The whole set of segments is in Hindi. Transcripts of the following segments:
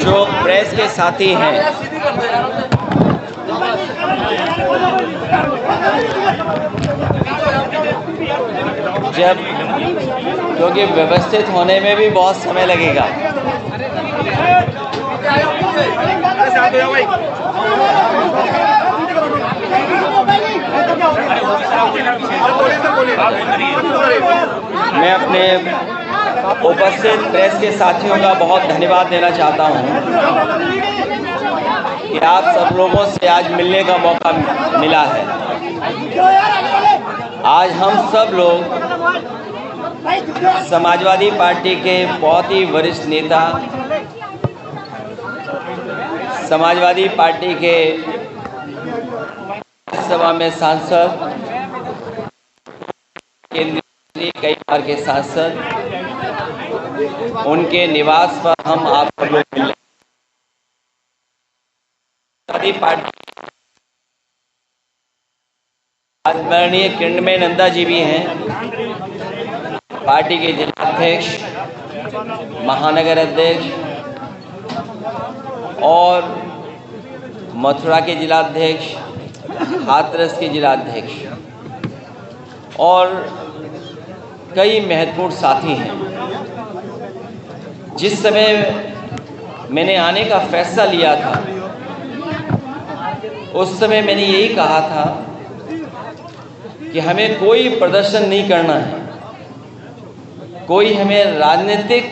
जो प्रेस के साथी हैं, जब क्योंकि व्यवस्थित होने में भी बहुत समय लगेगा, मैं अपने उपस्थित प्रेस के साथियों का बहुत धन्यवाद देना चाहता हूं कि आप सब लोगों से आज मिलने का मौका मिला है। आज हम सब लोग समाजवादी पार्टी के बहुत ही वरिष्ठ नेता, समाजवादी पार्टी के सभा में सांसद, केंद्रीय कई बार के सांसद, उनके निवास पर हम आप सब लोग मिले। समाजवादी पार्टी आदरणीय किरणमय नंदा जी भी हैं, पार्टी के जिलाध्यक्ष, महानगर अध्यक्ष और मथुरा के जिलाध्यक्ष, हाथरस के जिलाध्यक्ष और कई महत्वपूर्ण साथी हैं। जिस समय मैंने आने का फैसला लिया था, उस समय मैंने यही कहा था कि हमें कोई प्रदर्शन नहीं करना है, कोई हमें राजनीतिक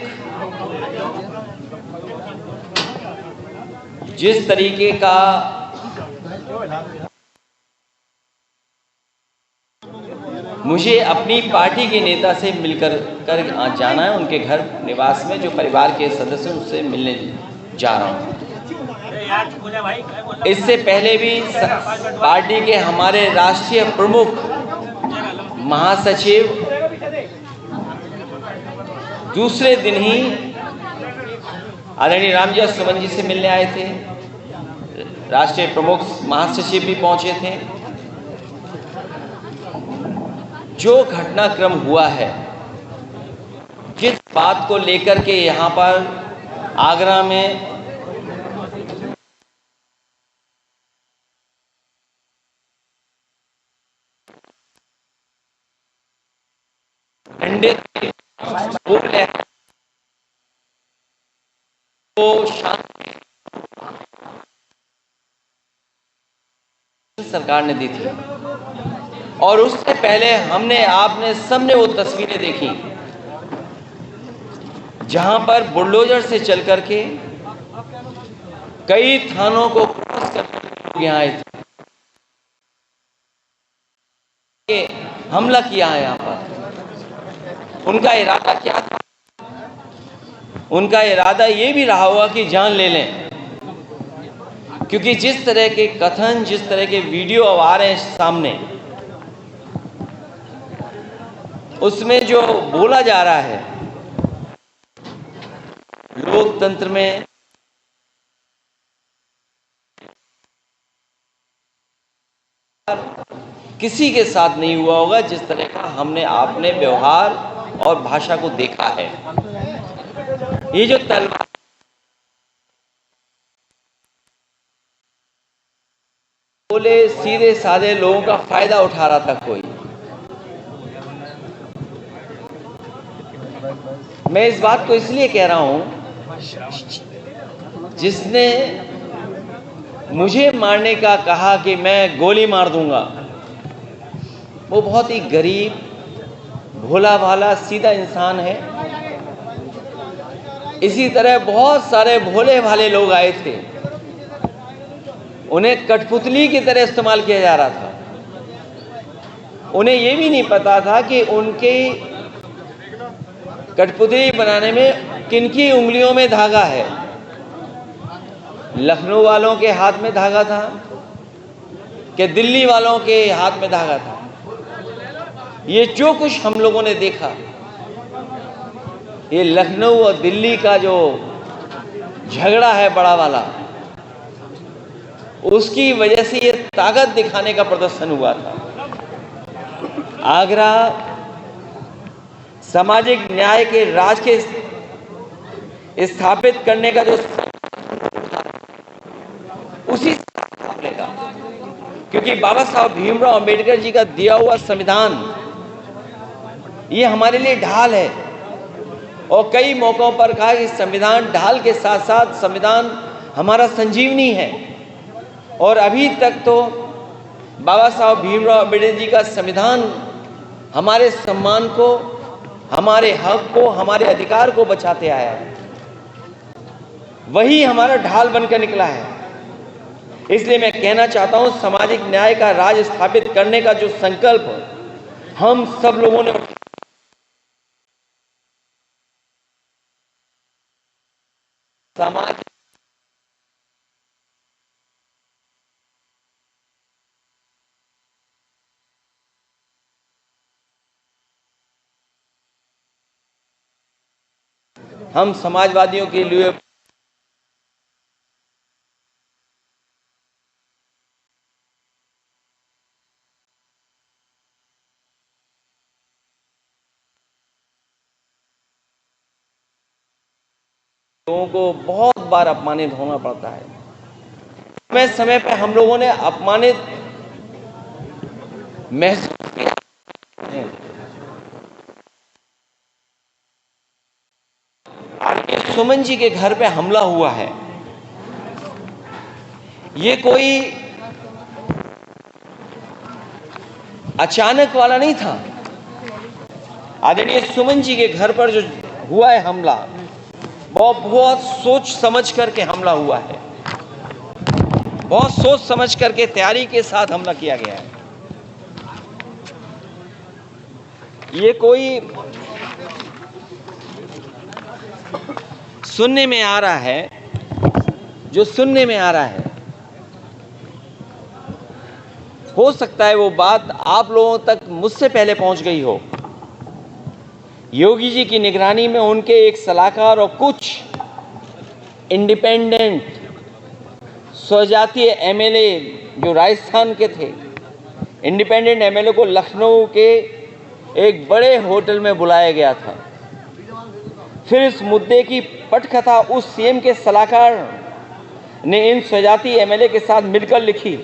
जिस तरीके का मुझे अपनी पार्टी के नेता से मिलकर जाना है, उनके घर निवास में जो परिवार के सदस्य उनसे मिलने जा रहा हूं। इससे पहले भी पार्टी के हमारे राष्ट्रीय प्रमुख महासचिव दूसरे दिन ही आदरणीय रामजी सुमन जी से मिलने आए थे। राष्ट्रीय प्रमुख महासचिव भी पहुंचे थे। जो घटनाक्रम हुआ है, जिस बात को लेकर के यहाँ पर आगरा में डंडे बोले तो शांति सरकार ने दी थी, और उससे पहले आपने सबने वो तस्वीरें देखी जहां पर बुलडोजर से चल करके कई थानों को क्रॉस करके लोग यहाँ आए थे, हमला किया है यहाँ पर। उनका इरादा क्या था? उनका इरादा ये भी रहा होगा कि जान ले लें, क्योंकि जिस तरह के कथन, जिस तरह के वीडियो अब आ रहे हैं सामने, उसमें जो बोला जा रहा है, लोकतंत्र में किसी के साथ नहीं हुआ होगा जिस तरह का हमने आपने व्यवहार और भाषा को देखा है। ये जो तलवार बोले सीधे साधे लोगों का फायदा उठा रहा था कोई। मैं इस बात को इसलिए कह रहा हूं, जिसने मुझे मारने का कहा कि मैं गोली मार दूंगा, वो बहुत ही गरीब, भोला भाला, सीधा इंसान है। इसी तरह बहुत सारे भोले भाले लोग आए थे, उन्हें कठपुतली की तरह इस्तेमाल किया जा रहा था। उन्हें यह भी नहीं पता था कि उनके कठपुतली बनाने में किनकी उंगलियों में धागा है। लखनऊ वालों के हाथ में धागा था कि दिल्ली वालों के हाथ में धागा था। ये जो कुछ हम लोगों ने देखा, ये लखनऊ और दिल्ली का जो झगड़ा है बड़ा वाला, उसकी वजह से ये ताकत दिखाने का प्रदर्शन हुआ था। आगरा सामाजिक न्याय के राज के स्थापित करने का जो उसी से लेगा, क्योंकि बाबा साहब भीमराव अंबेडकर जी का दिया हुआ संविधान ये हमारे लिए ढाल है। और कई मौकों पर कहा कि संविधान ढाल के साथ साथ संविधान हमारा संजीवनी है। और अभी तक तो बाबा साहब भीमराव अंबेडकर जी का संविधान हमारे सम्मान को, हमारे हक को, हमारे अधिकार को बचाते आया है। वही हमारा ढाल बनकर निकला है। इसलिए मैं कहना चाहता हूं, सामाजिक न्याय का राज स्थापित करने का जो संकल्प हम सब लोगों ने समाज हम समाजवादियों के लिए लोगों को बहुत बार अपमानित होना पड़ता है। समय समय पर हम लोगों ने अपमानित महसूस किया। आरके सुमन जी के घर पे हमला हुआ है, ये कोई अचानक वाला नहीं था। आदरणीय सुमन जी के घर पर जो हुआ है हमला, वो बहुत सोच समझ करके हमला हुआ है, बहुत सोच समझ करके तैयारी के साथ हमला किया गया है। ये कोई सुनने में आ रहा है, जो सुनने में आ रहा है, हो सकता है वो बात आप लोगों तक मुझसे पहले पहुंच गई हो। योगी जी की निगरानी में उनके एक सलाहकार और कुछ इंडिपेंडेंट स्वजातीय एमएलए जो राजस्थान के थे, इंडिपेंडेंट एमएलए को लखनऊ के एक बड़े होटल में बुलाया गया था। फिर इस मुद्दे की पटकथा उस सीएम के सलाहकार ने इन स्वजातीय एमएलए के साथ मिलकर लिखी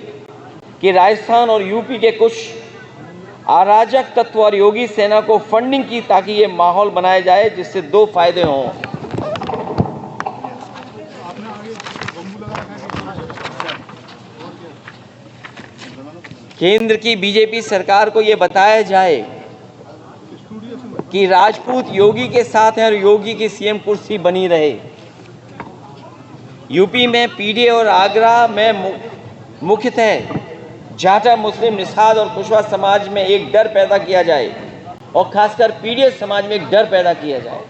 कि राजस्थान और यूपी के कुछ अराजक तत्व और योगी सेना को फंडिंग की, ताकि ये माहौल बनाया जाए जिससे दो फायदे हों। केंद्र की बीजेपी सरकार को यह बताया जाए कि राजपूत योगी के साथ हैं और योगी की सीएम कुर्सी बनी रहे। यूपी में पीडीए और आगरा में मुख्यतः जाटा, मुस्लिम, निषाद और कुशवाहा समाज में एक डर पैदा किया जाए, और खासकर पीडीए समाज में एक डर पैदा किया जाए,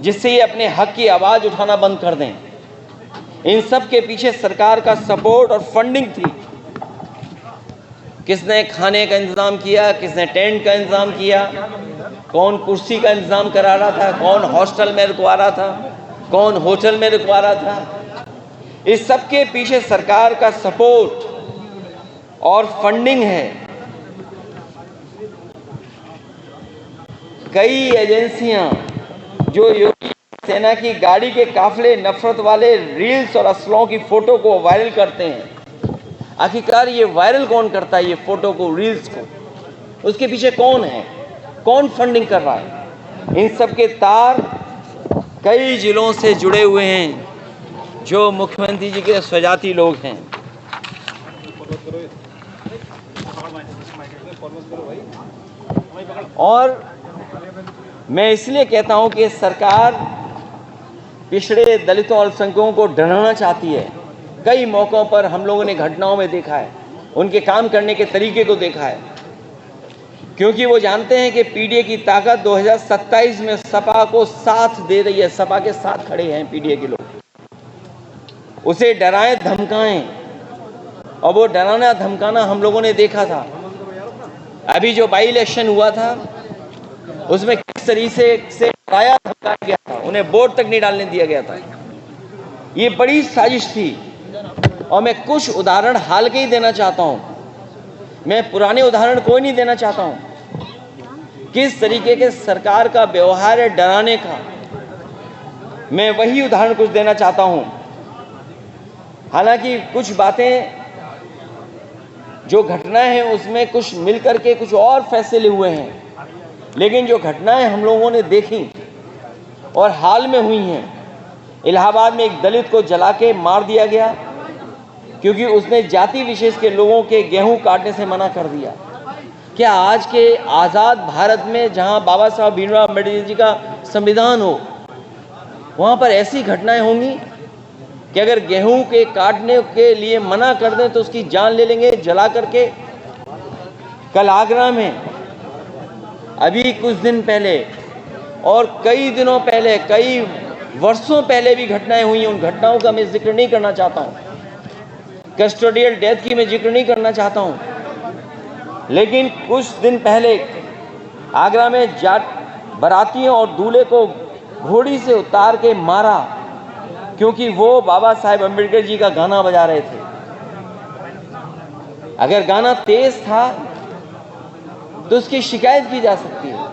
जिससे ये अपने हक की आवाज उठाना बंद कर दें। इन सब के पीछे सरकार का सपोर्ट और फंडिंग थी। किसने खाने का इंतजाम किया, किसने टेंट का इंतजाम किया, कौन कुर्सी का इंतजाम करा रहा था, कौन हॉस्टल में रुकवा रहा था, कौन होटल में रुकवा रहा था, इस सब के पीछे सरकार का सपोर्ट और फंडिंग है। कई एजेंसियां जो योगी सेना की गाड़ी के काफले नफरत वाले रील्स और असलों की फोटो को वायरल करते हैं। आखिरकार ये वायरल कौन करता है, ये फोटो को, रील्स को? उसके पीछे कौन है, कौन फंडिंग कर रहा है? इन सब के तार कई जिलों से जुड़े हुए हैं जो मुख्यमंत्री जी के स्वजाती लोग हैं। और मैं इसलिए कहता हूं कि सरकार पिछड़े दलितों और अल्पसंख्यकों को डराना चाहती है। कई मौकों पर हम लोगों ने घटनाओं में देखा है, उनके काम करने के तरीके को देखा है, क्योंकि वो जानते हैं कि पीडीए की ताकत 2027 में सपा को साथ दे रही है। सपा के साथ खड़े हैं पीडीए के लोग, उसे डराएं धमकाएं। और वो डराना धमकाना हम लोगों ने देखा था। अभी जो बाई इलेक्शन हुआ था उसमें किस तरीके से डराया धमकाया गया था, उन्हें वोट तक नहीं डालने दिया गया था। ये बड़ी साजिश थी। और मैं कुछ उदाहरण हाल के ही देना चाहता हूं, मैं पुराने उदाहरण कोई नहीं देना चाहता हूं, किस तरीके के सरकार का व्यवहार है डराने का। मैं वही उदाहरण कुछ देना चाहता हूं। हालांकि कुछ बातें जो घटनाएं हैं उसमें कुछ मिलकर के कुछ और फैसले हुए हैं, लेकिन जो घटनाएं हम लोगों ने देखी और हाल में हुई हैं, इलाहाबाद में एक दलित को जला के मार दिया गया क्योंकि उसने जाति विशेष के लोगों के गेहूं काटने से मना कर दिया। क्या आज के आज़ाद भारत में जहां बाबा साहब भीमराव अम्बेडकर जी का संविधान हो, वहां पर ऐसी घटनाएं होंगी कि अगर गेहूं के काटने के लिए मना कर दें तो उसकी जान ले लेंगे जला करके। कल आगरा में अभी कुछ दिन पहले और कई दिनों पहले, कई वर्षों पहले भी घटनाएं हुई। उन घटनाओं का मैं जिक्र नहीं करना चाहता हूं, कस्टोडियल डेथ की मैं जिक्र नहीं करना चाहता हूं, लेकिन कुछ दिन पहले आगरा में जाट बारातियों और दूल्हे को घोड़ी से उतार के मारा क्योंकि वो बाबा साहेब अम्बेडकर जी का गाना बजा रहे थे। अगर गाना तेज था तो उसकी शिकायत की जा सकती है,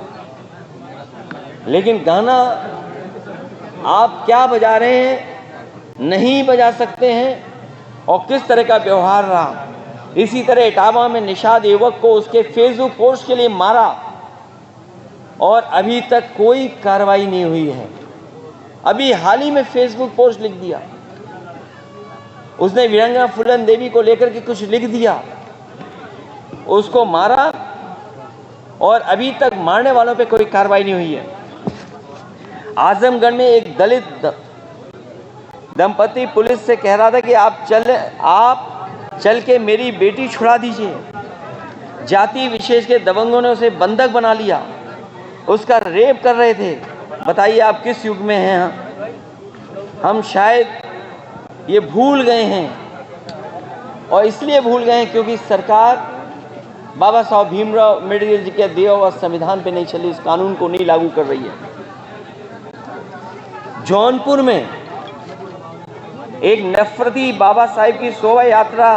लेकिन गाना आप क्या बजा रहे हैं नहीं बजा सकते हैं। और किस तरह का व्यवहार रहा। इसी तरह इटावा में निषाद युवक को उसके फेसबुक पोस्ट के लिए मारा और अभी तक कोई कार्रवाई नहीं हुई है। अभी हाल ही में फेसबुक पोस्ट लिख दिया, उसने वीरांगना फूलन देवी को लेकर के कुछ लिख दिया, उसको मारा और अभी तक मारने वालों पे कोई कार्रवाई नहीं हुई है। आजमगढ़ में एक दलित दंपति पुलिस से कह रहा था कि आप चल के मेरी बेटी छुड़ा दीजिए। जाति विशेष के दबंगों ने उसे बंधक बना लिया, उसका रेप कर रहे थे। बताइए आप किस युग में हैं। हम शायद ये भूल गए हैं, और इसलिए भूल गए हैं क्योंकि सरकार बाबा साहब भीमराव अम्बेडकर जी के दिए हुए संविधान पे नहीं चली, इस कानून को नहीं लागू कर रही है। जौनपुर में एक नफरती बाबा साहेब की शोभा यात्रा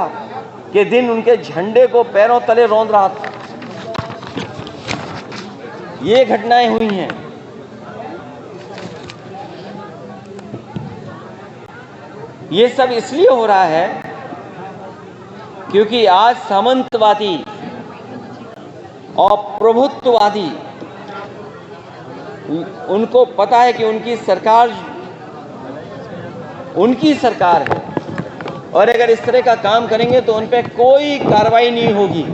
के दिन उनके झंडे को पैरों तले रौंद रहा था। ये घटनाएं हुई हैं। ये सब इसलिए हो रहा है क्योंकि आज सामंतवादी और प्रभुत्ववादी, उनको पता है कि उनकी सरकार है और अगर इस तरह का काम करेंगे तो उन पर कोई कार्रवाई नहीं होगी।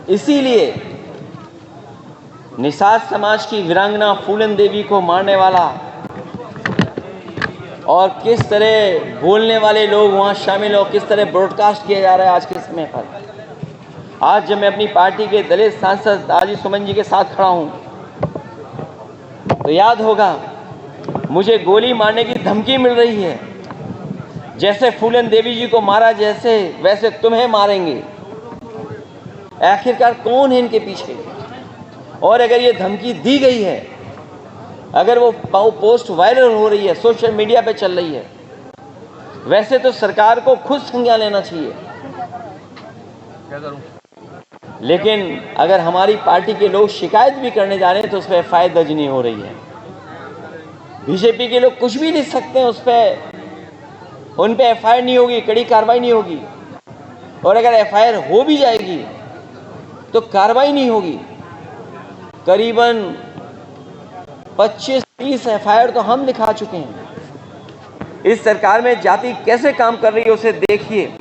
इसीलिए निषाद समाज की वीरांगना फूलन देवी को मारने वाला और किस तरह बोलने वाले लोग वहां शामिल हो, किस तरह ब्रॉडकास्ट किया जा रहा है आज के समय पर। आज जब मैं अपनी पार्टी के दलित सांसद आजी सुमन जी के साथ खड़ा हूं तो याद होगा मुझे गोली मारने की धमकी मिल रही है। जैसे फूलन देवी जी को मारा जैसे वैसे तुम्हें मारेंगे। आखिरकार कौन है इनके पीछे? और अगर ये धमकी दी गई है, अगर वो पोस्ट वायरल हो रही है, सोशल मीडिया पे चल रही है, वैसे तो सरकार को खुद संज्ञान लेना चाहिए। क्या करूं? लेकिन अगर हमारी पार्टी के लोग शिकायत भी करने जा रहे हैं तो उस पर एफआईआर दर्ज नहीं हो रही है। बीजेपी के लोग कुछ भी लिख सकते हैं, उन पे एफआईआर नहीं होगी, कड़ी कार्रवाई नहीं होगी। और अगर एफआईआर हो भी जाएगी तो कार्रवाई नहीं होगी। करीबन 25-30 एफआईआर तो हम लिखा चुके हैं। इस सरकार में जाति कैसे काम कर रही है उसे देखिए।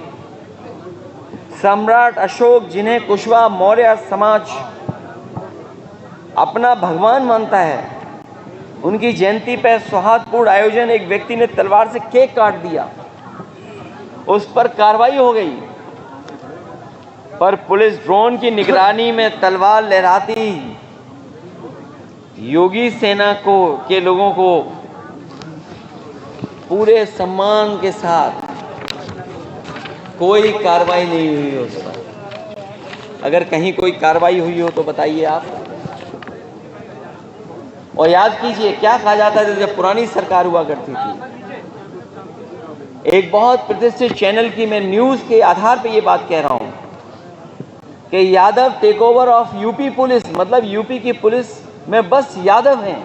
सम्राट अशोक, जिन्हें कुशवाहा मौर्य समाज अपना भगवान मानता है, उनकी जयंती पर सौहार्दपूर्ण आयोजन, एक व्यक्ति ने तलवार से केक काट दिया, उस पर कार्रवाई हो गई, पर पुलिस ड्रोन की निगरानी में तलवार लहराती योगी सेना के लोगों को पूरे सम्मान के साथ कोई कार्रवाई नहीं हुई उस पर। अगर कहीं कोई कार्रवाई हुई हो तो बताइए आप। और याद कीजिए क्या कहा जाता था जब पुरानी सरकार हुआ करती थी। एक बहुत प्रतिष्ठित चैनल की मैं न्यूज के आधार पर यह बात कह रहा हूं, कि Yadav take over of UP police, मतलब यूपी की पुलिस में बस यादव हैं।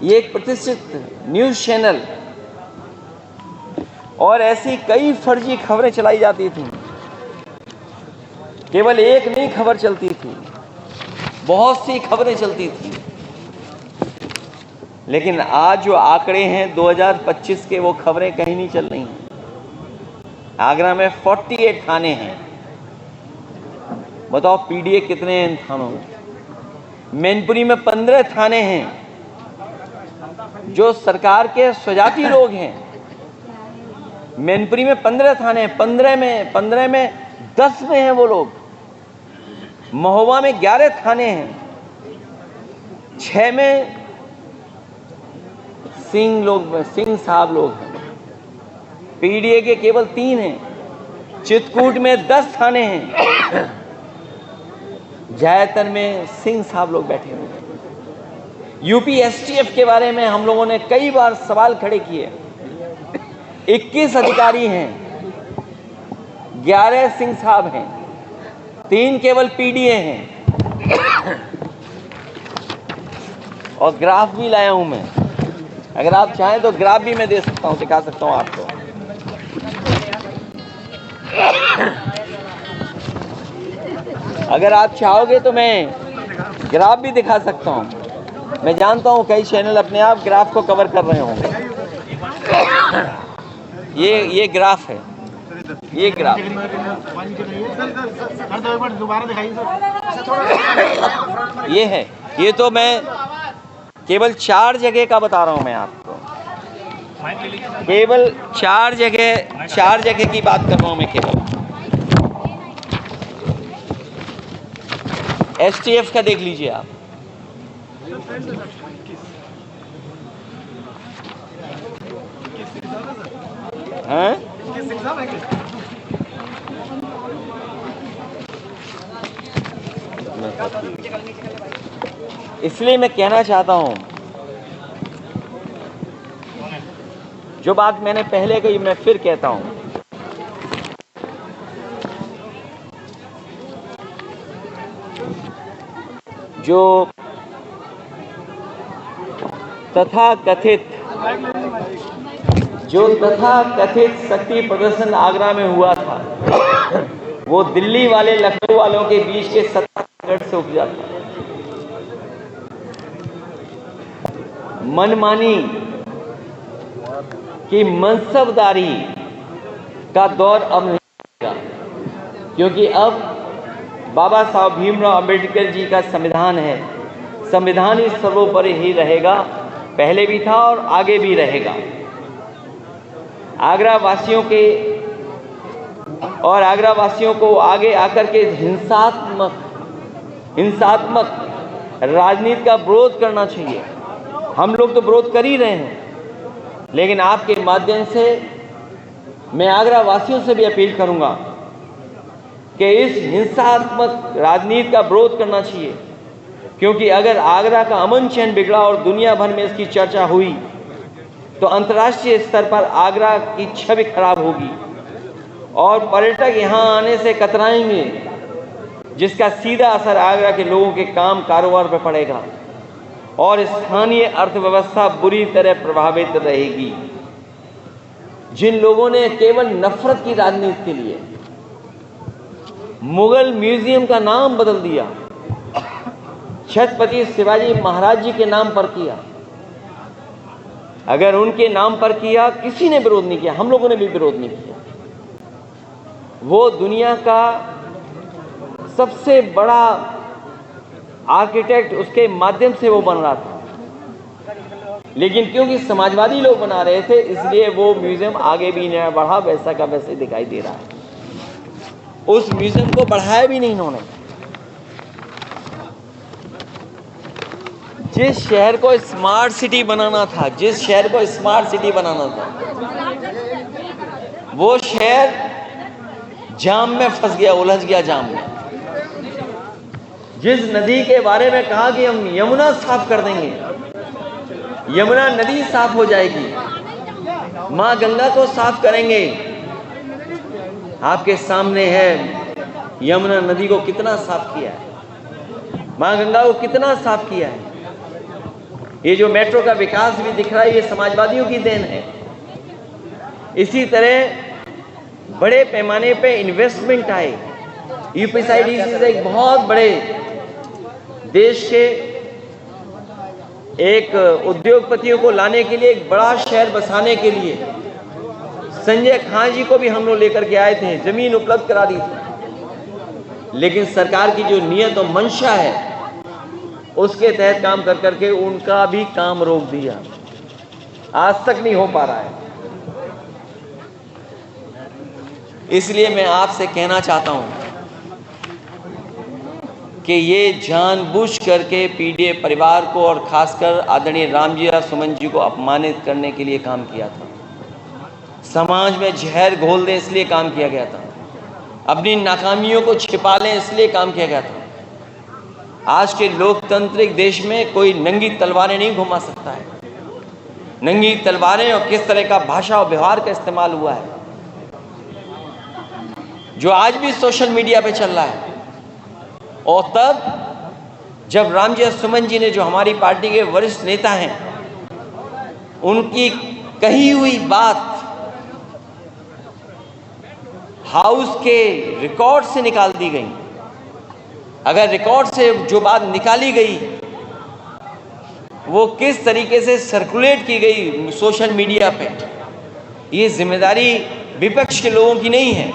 ये एक प्रतिष्ठित न्यूज चैनल, और ऐसी कई फर्जी खबरें चलाई जाती थी। केवल एक नहीं खबर चलती थी, बहुत सी खबरें चलती थी। लेकिन आज जो आंकड़े हैं 2025 के, वो खबरें कहीं नहीं चल रही हैं। आगरा में 48 थाने हैं। बताओ पीडीए कितने हैं इन थानों में? मैनपुरी में 15 थाने हैं जो सरकार के स्वजाती लोग हैं। मैनपुरी में 15 थाने हैं, 15 में 10 में हैं वो लोग। महोबा में 11 थाने हैं, 6 में सिंह साहब लोग हैं। पीडीए के केवल 3 हैं। चित्रकूट में 10 थाने हैं, ज्यादातर में सिंह साहब लोग बैठे हुए हैं। यूपी एसटीएफ के बारे में हम लोगों ने कई बार सवाल खड़े किए। 21 अधिकारी हैं, 11 सिंह साहब हैं, 3 केवल पीडीए हैं। और ग्राफ भी लाया हूं मैं, अगर आप चाहें तो ग्राफ भी मैं दे सकता हूं, दिखा सकता हूं आपको। अगर आप चाहोगे तो मैं ग्राफ भी दिखा सकता हूं। मैं जानता हूं कई चैनल अपने आप ग्राफ को कवर कर रहे होंगे। ये ग्राफ है, ये ग्राफ ये है। ये तो मैं केवल 4 जगह का बता रहा हूं मैं आपको, केवल 4 जगह की बात कर रहा हूं मैं केवल। एसटीएफ का देख लीजिए आप, हैं? इसलिए मैं कहना चाहता हूं, जो बात मैंने पहले कही मैं फिर कहता हूं, जो तथाकथित शक्ति प्रदर्शन आगरा में हुआ था, वो दिल्ली वाले लखनऊ वालों के बीच के सत्ता संघर्ष से उपजा था। मनमानी की मनसबदारी का दौर अब नहीं आएगा, क्योंकि अब बाबा साहब भीमराव अंबेडकर जी का संविधान है। संविधान ही सर्वोपरि ही रहेगा, पहले भी था और आगे भी रहेगा। आगरा वासियों को आगे आकर के हिंसात्मक राजनीति का विरोध करना चाहिए। हम लोग तो विरोध कर ही रहे हैं, लेकिन आपके माध्यम से मैं आगरा वासियों से भी अपील करूंगा कि इस हिंसात्मक राजनीति का विरोध करना चाहिए, क्योंकि अगर आगरा का अमन चैन बिगड़ा और दुनिया भर में इसकी चर्चा हुई तो अंतर्राष्ट्रीय स्तर पर आगरा की छवि खराब होगी और पर्यटक यहां आने से कतराएंगे, जिसका सीधा असर आगरा के लोगों के काम कारोबार पर पड़ेगा और स्थानीय अर्थव्यवस्था बुरी तरह प्रभावित रहेगी। जिन लोगों ने केवल नफरत की राजनीति के लिए मुगल म्यूजियम का नाम बदल दिया, छत्रपति शिवाजी महाराज जी के नाम पर किया, अगर उनके नाम पर किया, किसी ने विरोध नहीं किया, हम लोगों ने भी विरोध नहीं किया। वो दुनिया का सबसे बड़ा आर्किटेक्ट उसके माध्यम से वो बन रहा था, लेकिन क्योंकि समाजवादी लोग बना रहे थे इसलिए वो म्यूजियम आगे भी नहीं बढ़ा, वैसा का वैसे दिखाई दे रहा है। उस म्यूजियम को बढ़ाया भी नहीं इन्होंने। जिस शहर को स्मार्ट सिटी बनाना था, वो शहर जाम में फंस गया, उलझ गया जाम में। जिस नदी के बारे में कहा कि हम यमुना साफ कर देंगे, यमुना नदी साफ हो जाएगी, मां गंगा को साफ करेंगे, आपके सामने है यमुना नदी को कितना साफ किया है, मां गंगा को कितना साफ किया है। ये जो मेट्रो का विकास भी दिख रहा है, ये समाजवादियों की देन है। इसी तरह बड़े पैमाने पे इन्वेस्टमेंट आए। यूपीएसआईडीसी से एक बहुत बड़े देश के एक उद्योगपतियों को लाने के लिए, एक बड़ा शहर बसाने के लिए संजय खान जी को भी हम लोग लेकर के आए थे, जमीन उपलब्ध करा दी थी। लेकिन सरकार की जो नियत और मंशा है उसके तहत काम कर करके उनका भी काम रोक दिया, आज तक नहीं हो पा रहा है। इसलिए मैं आपसे कहना चाहता हूं कि ये जानबूझ करके पीडीए परिवार को और खासकर आदरणीय रामजी और सुमन जी को अपमानित करने के लिए काम किया था। समाज में जहर घोल दें इसलिए काम किया गया था, अपनी नाकामियों को छिपा लें इसलिए काम किया गया था। आज के लोकतांत्रिक देश में कोई नंगी तलवारें नहीं घुमा सकता है। नंगी तलवारें और किस तरह का भाषा और व्यवहार का इस्तेमाल हुआ है, जो आज भी सोशल मीडिया पे चल रहा है। और तब जब रामजी और सुमन जी ने, जो हमारी पार्टी के वरिष्ठ नेता हैं, उनकी कही हुई बात हाउस के रिकॉर्ड से निकाल दी गई। अगर रिकॉर्ड से जो बात निकाली गई वो किस तरीके से सर्कुलेट की गई सोशल मीडिया पे, ये जिम्मेदारी विपक्ष के लोगों की नहीं है।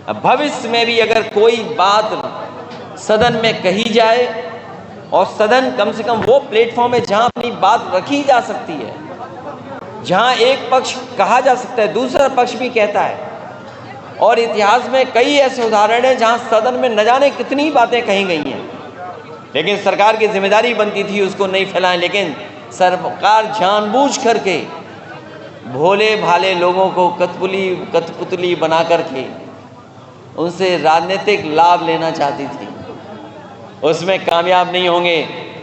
अब भविष्य में भी अगर कोई बात सदन में कही जाए, और सदन कम से कम वो प्लेटफॉर्म है जहां अपनी बात रखी जा सकती है, जहां एक पक्ष कहा जा सकता है, दूसरा पक्ष भी कहता है। और इतिहास में कई ऐसे उदाहरण हैं जहां सदन में न जाने कितनी बातें कही गई हैं, लेकिन सरकार की जिम्मेदारी बनती थी उसको नहीं फैलाएं। लेकिन सरकार जानबूझ करके भोले भाले लोगों को कठपुतली बना करके उनसे राजनीतिक लाभ लेना चाहती थी। उसमें कामयाब नहीं होंगे।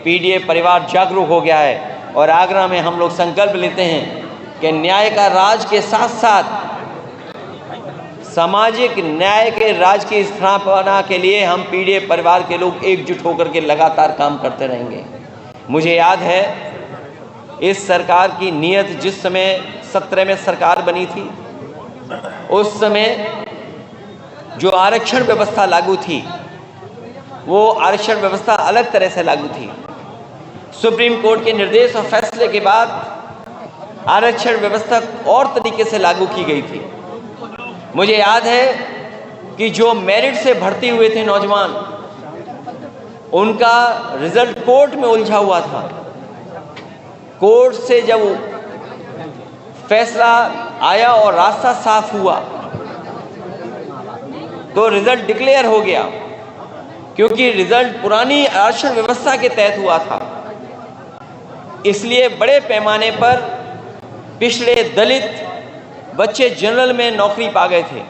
पीडीए परिवार जागरूक हो गया है और आगरा में हम लोग संकल्प लेते हैं कि न्याय का राज के साथ साथ सामाजिक न्याय के राज की स्थापना के लिए हम पीडीए परिवार के लोग एकजुट होकर के लगातार काम करते रहेंगे। मुझे याद है इस सरकार की नीयत, जिस समय 17 में सरकार बनी थी, उस समय जो आरक्षण व्यवस्था लागू थी वो आरक्षण व्यवस्था अलग तरह से लागू थी। सुप्रीम कोर्ट के निर्देश और फैसले के बाद आरक्षण व्यवस्था और तरीके से लागू की गई थी। मुझे याद है कि जो मेरिट से भर्ती हुए थे नौजवान, उनका रिजल्ट कोर्ट में उलझा हुआ था। कोर्ट से जब फैसला आया और रास्ता साफ हुआ तो रिजल्ट डिक्लेयर हो गया, क्योंकि रिजल्ट पुरानी आरक्षण व्यवस्था के तहत हुआ था। इसलिए बड़े पैमाने पर पिछड़े दलित बच्चे जनरल में नौकरी पा गए थे।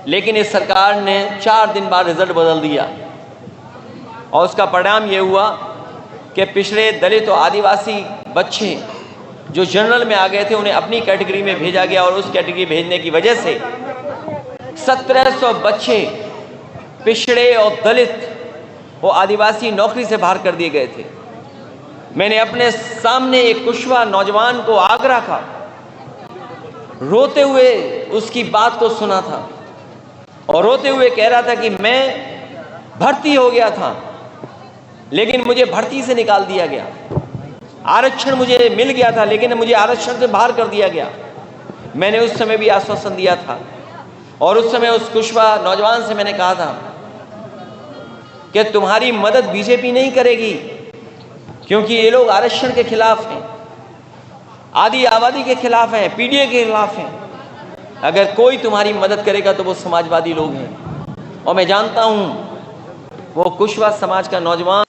लेकिन इस सरकार ने 4 दिन बाद रिजल्ट बदल दिया और उसका परिणाम ये हुआ कि पिछड़े दलित और आदिवासी बच्चे जो जनरल में आ गए थे उन्हें अपनी कैटेगरी में भेजा गया, और उस कैटेगरी भेजने की वजह से 1700 बच्चे पिछड़े और दलित और आदिवासी नौकरी से बाहर कर दिए गए थे। मैंने अपने सामने एक कुशवा नौजवान को आगरा का रोते हुए उसकी बात को सुना था, और रोते हुए कह रहा था कि मैं भर्ती हो गया था लेकिन मुझे भर्ती से निकाल दिया गया, आरक्षण मुझे मिल गया था लेकिन मुझे आरक्षण से बाहर कर दिया गया। मैंने उस समय भी आश्वासन दिया था, और उस समय उस कुशवा नौजवान से मैंने कहा था कि तुम्हारी मदद बीजेपी नहीं करेगी, क्योंकि ये लोग आरक्षण के खिलाफ हैं, आदि आबादी के खिलाफ हैं, पीडीए के खिलाफ हैं। अगर कोई तुम्हारी मदद करेगा तो वो समाजवादी लोग हैं। और मैं जानता हूं वो कुशवा समाज का नौजवान